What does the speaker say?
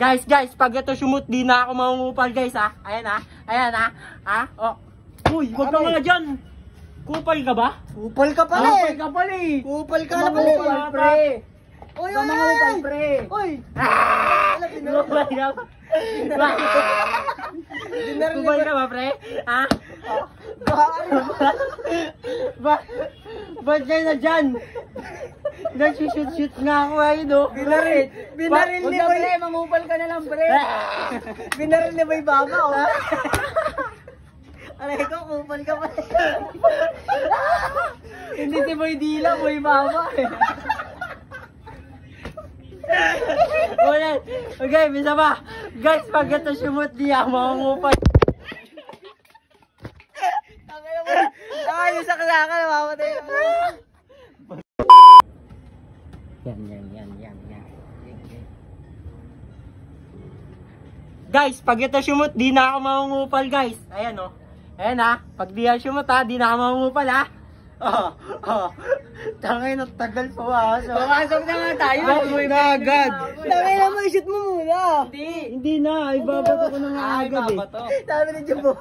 Guys, pag ito sumut, di na ako mangungupal guys ha. Ayan ha. Oh. Uy, wag ka nga dyan. Kupal ka ba? Kupal ka pala eh. Kupal ka pala eh. Kupal ka na pala eh. Pre. Uy, pre. Uy. Kupal ka ba? Kupal ka ba, pre? Ha? Ba't kayo na dyan? Nagsushoot nga ako ayun o. Binaril ni Boy. Pre, mangupal ka na lang, pre. Binaril ni Boy Baba o. Aray ko, kupal ka pa. Hindi si Boy Dila, Boy Baba eh. Ulit. Okay, bisa ba? Guys, pag ito sumut, di ako mangupal. Yung sakla ka, namamatay ka. Yan. Guys, pag ito sumut, di na ako mangungupal guys. Ayan o. Ayan ha. Pag di yan sumut ha, di na ako mangungupal ha. Tangay na tagal pa ba? Pumasok na nga tayo. Ay, na agad. Tangay na mo, i-shoot mo muna. Hindi na. Ibabato ko na nga agad eh. Sabi ni Jumbo.